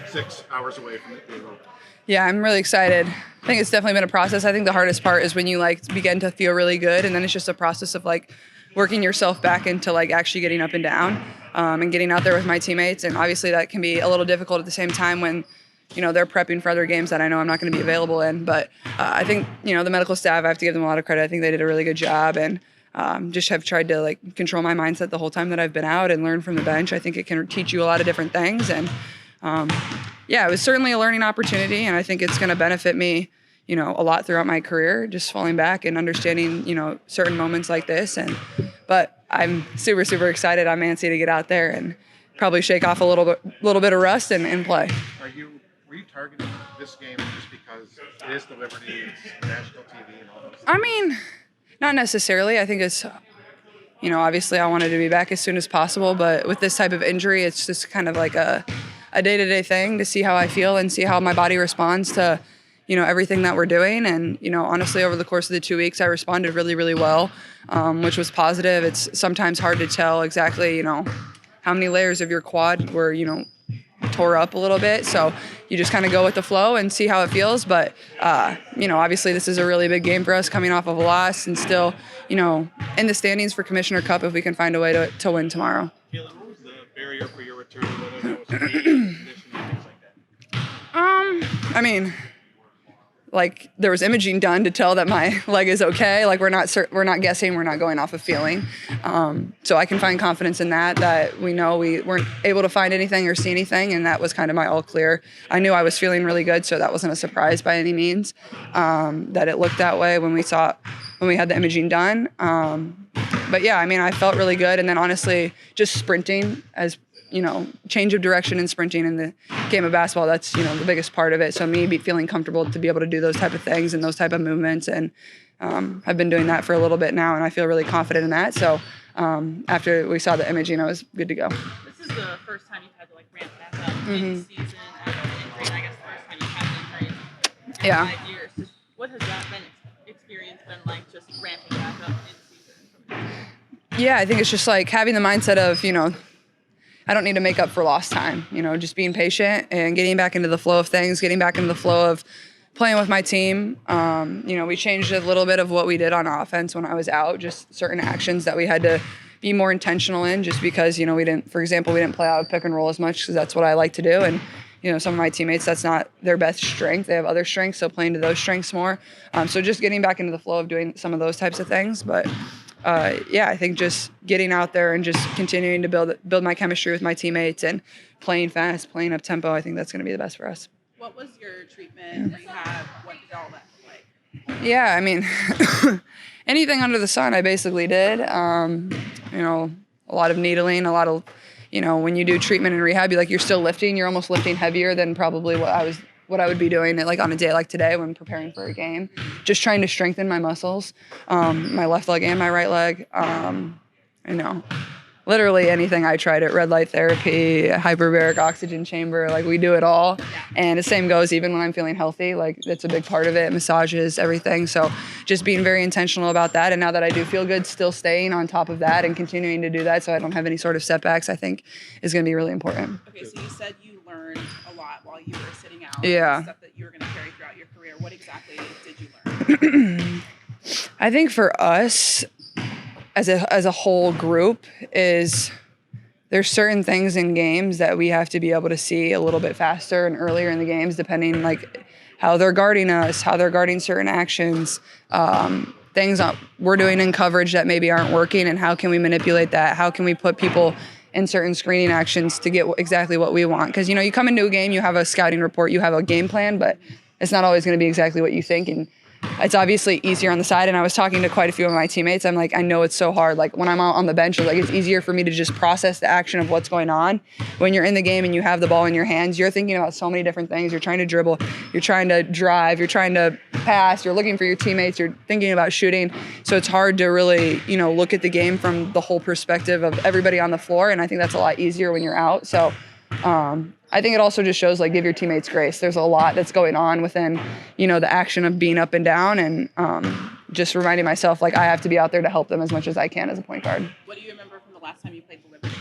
6 hours away from it being over. Yeah, I'm really excited. I think it's definitely been a process. I think the hardest part is when you begin to feel really good, and then it's just a process of working yourself back into actually getting up and down, and getting out there with my teammates. And obviously that can be a little difficult at the same time when they're prepping for other games that I know I'm not going to be available in. But I think the medical staff, I have to give them a lot of credit. I think they did a really good job, and just have tried to control my mindset the whole time that I've been out and learn from the bench. I think it can teach you a lot of different things, and yeah, it was certainly a learning opportunity, and I think it's going to benefit me, a lot throughout my career, just falling back and understanding, certain moments like this. But I'm super, super excited. I'm antsy to get out there and probably shake off a little bit of rust and play. Were you targeting this game just because it is the Liberty, it's national TV and all those things? I mean, not necessarily. I think it's, obviously I wanted to be back as soon as possible, but with this type of injury, it's just kind of like a day-to-day thing to see how I feel and see how my body responds to, everything that we're doing. And, honestly, over the course of the 2 weeks, I responded really, really well, which was positive. It's sometimes hard to tell exactly, how many layers of your quad were, tore up a little bit. So you just kind of go with the flow and see how it feels. But, obviously this is a really big game for us coming off of a loss and still, in the standings for Commissioner Cup if we can find a way to win tomorrow. Caitlin, what was the barrier for your return, whether that was conditioning, things like that? I mean, there was imaging done to tell that my leg is okay. We're not guessing, we're not going off of feeling. So I can find confidence in that we know we weren't able to find anything or see anything, and that was kind of my all clear. I knew I was feeling really good, so that wasn't a surprise by any means, that it looked that way when we had the imaging done. But yeah, I mean, I felt really good. And then honestly, just sprinting as, change of direction and sprinting in the game of basketball, that's, the biggest part of it. So me feeling comfortable to be able to do those type of things and those type of movements. And I've been doing that for a little bit now, and I feel really confident in that. So after we saw the imaging, I was good to go. This is the first time you've had to ramp back up in season after an injury, and I guess the first time you've had an injury in 5 years. Just, what has that experience been like, just ramping back up in season? Yeah, I think it's just having the mindset of, I don't need to make up for lost time, just being patient and getting back into the flow of things, getting back into the flow of playing with my team. We changed a little bit of what we did on offense when I was out, just certain actions that we had to be more intentional in, just because, we didn't play out of pick and roll as much because that's what I like to do. And, some of my teammates, that's not their best strength. They have other strengths, so playing to those strengths more. So just getting back into the flow of doing some of those types of things. But yeah, I think just getting out there and just continuing to build my chemistry with my teammates and playing fast, playing up tempo, I think that's going to be the best for us. What was your treatment, rehab? What did all that look like? Yeah, I mean, anything under the sun I basically did. A lot of needling, a lot of, when you do treatment and rehab, you're still lifting. You're almost lifting heavier than probably what I would be doing on a day like today when preparing for a game. Just trying to strengthen my muscles, my left leg and my right leg. Literally anything I tried it, red light therapy, hyperbaric oxygen chamber, we do it all. And the same goes even when I'm feeling healthy, that's a big part of it, massages, everything. So just being very intentional about that. And now that I do feel good, still staying on top of that and continuing to do that so I don't have any sort of setbacks, I think is going to be really important. Okay, so you said you learned a lot while you were sitting out. Yeah. Stuff that you were going to carry throughout your career. What exactly did you learn? I think for us, as a whole group, there's certain things in games that we have to be able to see a little bit faster and earlier in the games, depending how they're guarding us, how they're guarding certain actions, things we're doing in coverage that maybe aren't working, and how can we manipulate that? How can we put people in certain screening actions to get exactly what we want? Because, you come into a game, you have a scouting report, you have a game plan, but it's not always going to be exactly what you think. And it's obviously easier on the side. And I was talking to quite a few of my teammates. I'm I know it's so hard. When I'm out on the bench, it's easier for me to just process the action of what's going on. When you're in the game and you have the ball in your hands, you're thinking about so many different things. You're trying to dribble, you're trying to drive, you're trying to pass, you're looking for your teammates, you're thinking about shooting. So it's hard to really, look at the game from the whole perspective of everybody on the floor. And I think that's a lot easier when you're out. So, I think it also just shows give your teammates grace. There's a lot that's going on within, the action of being up and down, and just reminding myself I have to be out there to help them as much as I can as a point guard. What do you remember from the last time you played the Liberty?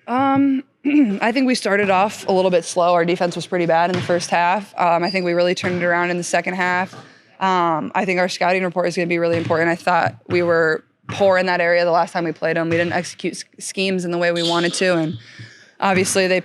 I think we started off a little bit slow. Our defense was pretty bad in the first half. I think we really turned it around in the second half. I think our scouting report is going to be really important. I thought we were poor in that area the last time we played them. We didn't execute schemes in the way we wanted to, and obviously they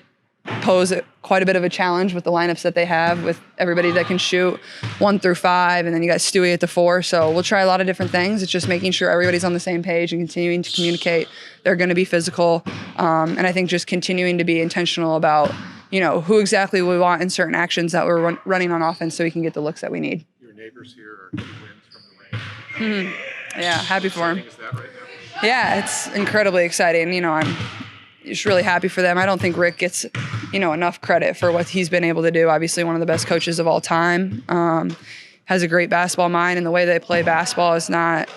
pose quite a bit of a challenge with the lineups that they have, with everybody that can shoot 1 through 5, and then you got Stewie at the 4. So we'll try a lot of different things. It's just making sure everybody's on the same page and continuing to communicate. They're going to be physical, and I think just continuing to be intentional about, who exactly we want in certain actions that we're running on offense, so we can get the looks that we need. Your neighbors here are 2 wins from the range. Yeah, happy for them. Is that right now? Yeah, it's incredibly exciting. I'm just really happy for them. I don't think Rick gets, enough credit for what he's been able to do. Obviously, one of the best coaches of all time. Has a great basketball mind, and the way they play basketball is not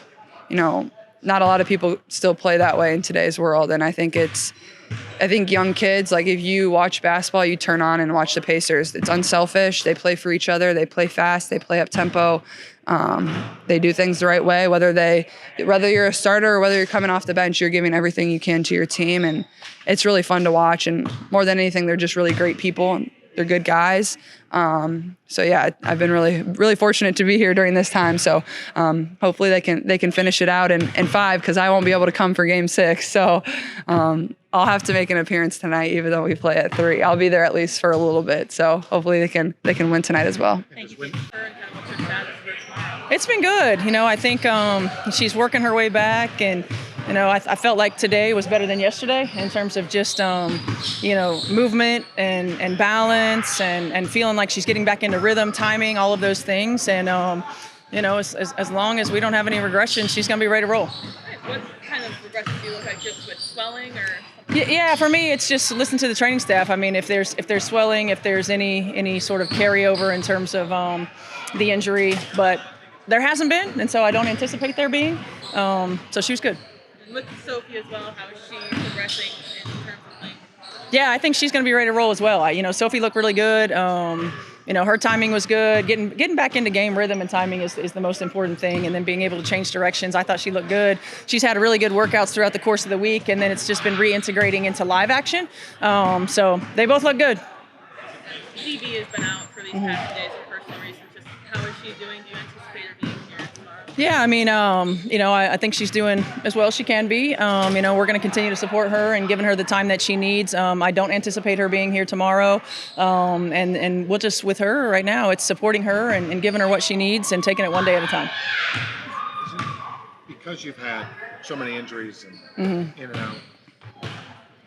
a lot of people still play that way in today's world. And I think young kids, like, if you watch basketball, you turn on and watch the Pacers. It's unselfish. They play for each other. They play fast. They play up tempo. They do things the right way. Whether you're a starter or whether you're coming off the bench, you're giving everything you can to your team, and it's really fun to watch. And more than anything, they're just really great people, and they're good guys. So yeah, I've been really, really fortunate to be here during this time. So hopefully they can finish it out in 5, because I won't be able to come for Game 6. So I'll have to make an appearance tonight, even though we play at 3. I'll be there at least for a little bit. So hopefully they can win tonight as well. Thank you. What's your status for tomorrow? It's been good. I think she's working her way back, and I felt like today was better than yesterday in terms of just movement and balance and feeling like she's getting back into rhythm, timing, all of those things. And as long as we don't have any regression, she's going to be ready to roll. What kind of regression do you look like? Just with swelling or? Yeah, for me, it's just listen to the training staff. I mean, if there's swelling, if there's any sort of carryover in terms of the injury, but there hasn't been, and so I don't anticipate there being. So she was good. And with Sophie as well, how is she progressing in terms of playing? Yeah, I think she's going to be ready to roll as well. Sophie looked really good. Her timing was good. Getting back into game rhythm and timing is the most important thing, and then being able to change directions. I thought she looked good. She's had really good workouts throughout the course of the week, and then it's just been reintegrating into live action. So they both look good. DB has been out for these past days for personal reasons. Just how is she doing? Do you anticipate her being here tomorrow? Yeah, I mean, I think she's doing as well as she can be. We're going to continue to support her and giving her the time that she needs. I don't anticipate her being here tomorrow. And we'll just, with her right now, it's supporting her and giving her what she needs and taking it one day at a time. Because you've had so many injuries and in and out,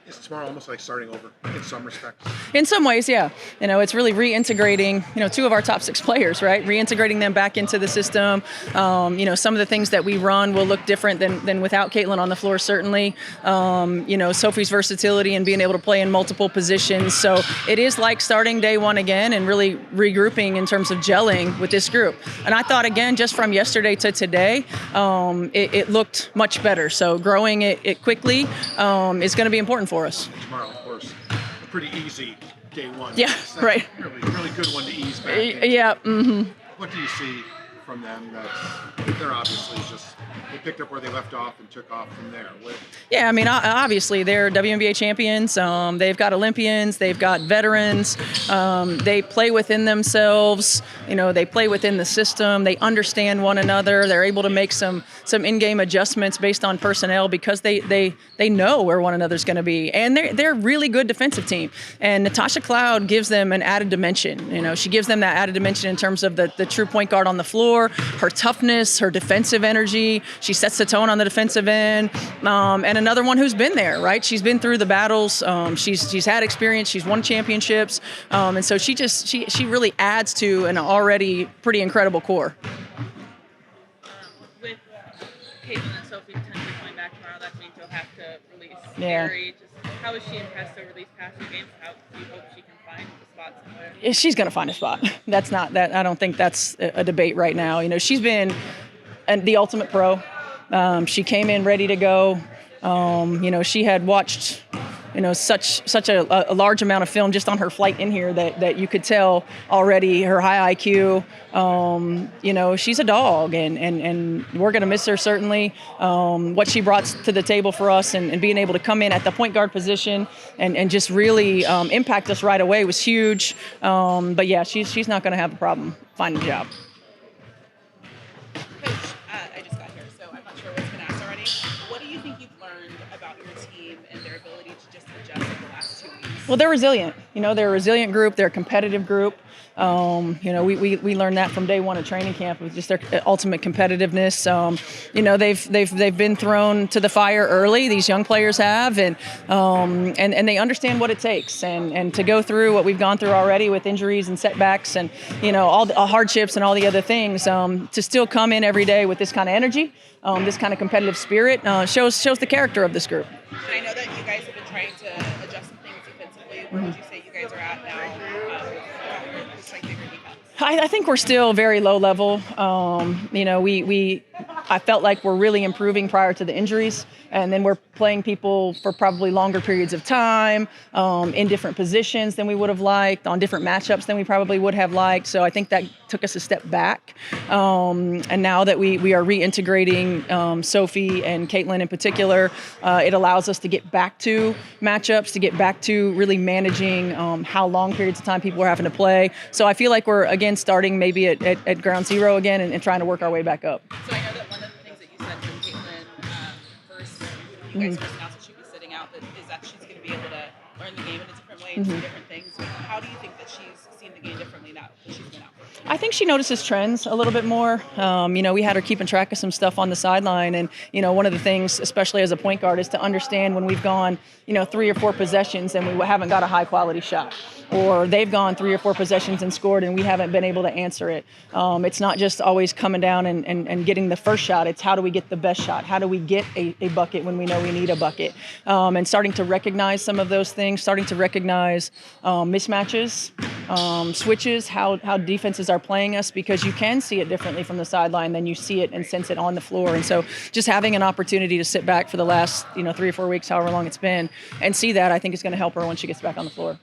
is tomorrow almost like starting over in some respects? In some ways, yeah. It's really reintegrating, 2 of our top 6 players, right? Reintegrating them back into the system. Some of the things that we run will look different than without Caitlin on the floor, certainly. Sophie's versatility and being able to play in multiple positions. So it is like starting day one again and really regrouping in terms of gelling with this group. And I thought, again, just from yesterday to today, it looked much better. So growing it quickly is going to be important for us. Tomorrow, of course, a pretty easy day one. Yeah, right. Really good one to ease back into. Yeah. What do you see from them? They're obviously just, they picked up where they left off and took off from there. Yeah, I mean, obviously they're WNBA champions. They've got Olympians. They've got veterans. They play within themselves. They play within the system. They understand one another. They're able to make some in-game adjustments based on personnel because they know where one another's going to be. And they're a really good defensive team. And Natasha Cloud gives them an added dimension. She gives them that added dimension in terms of the true point guard on the floor, her toughness, her defensive energy. She sets the tone on the defensive end. And another one who's been there, right? She's been through the battles. She's had experience. She's won championships. And so she really adds to an already pretty incredible core. With Caitlin and Sophie potentially coming back tomorrow, that means you'll have to release Yeah. Mary. Just how is she impressed over these past 2 games? How do you hope she can find the spot somewhere? She's going to find a spot. That's not that. I don't think that's a debate right now. She's been the ultimate pro. She came in ready to go. She had watched such a large amount of film just on her flight in here that you could tell already her high IQ. She's a dog, and we're going to miss her certainly. What she brought to the table for us and being able to come in at the point guard position and just really impact us right away was huge. But yeah, she's not going to have a problem finding a job. Coach, I just got here, so I'm not sure what's been asked already. What do you think you've learned about your team and their ability to just adjust in the last 2 weeks? Well, they're resilient. They're a resilient group. They're a competitive group. We learned that from day one of training camp with just their ultimate competitiveness. They've been thrown to the fire early. These young players have, and they understand what it takes. And to go through what we've gone through already with injuries and setbacks, and all the hardships and all the other things, to still come in every day with this kind of energy, this kind of competitive spirit, shows the character of this group. And I know that you guys have been trying to adjust some things defensively. Where would you say you guys are at now? I think we're still very low level. I felt like we're really improving prior to the injuries, and then we're playing people for probably longer periods of time, in different positions than we would have liked, on different matchups than we probably would have liked. So I think that took us a step back. And now that we are reintegrating Sophie and Caitlin in particular, it allows us to get back to matchups, to get back to really managing how long periods of time people are having to play. So I feel like we're, again, starting maybe at ground zero again and trying to work our way back up. So I know that one of the things that you said to Caitlin first, when you guys first announced that she'd be sitting out, is that she's going to be able to learn the game in a different way and do different things. How do you think that she's seen the game differently now that she's been out? I think she notices trends a little bit more. We had her keeping track of some stuff on the sideline, and one of the things, especially as a point guard, is to understand when we've gone 3 or 4 possessions and we haven't got a high quality shot, or they've gone 3 or 4 possessions and scored and we haven't been able to answer it. It's not just always coming down and getting the first shot. It's how do we get the best shot? How do we get a bucket when we know we need a bucket? And starting to recognize some of those things, starting to recognize mismatches, switches, how defenses are playing us, because you can see it differently from the sideline than you see it and sense it on the floor. And so just having an opportunity to sit back for the last 3 or 4 weeks, however long it's been, and see that, I think is going to help her when she gets back on the floor.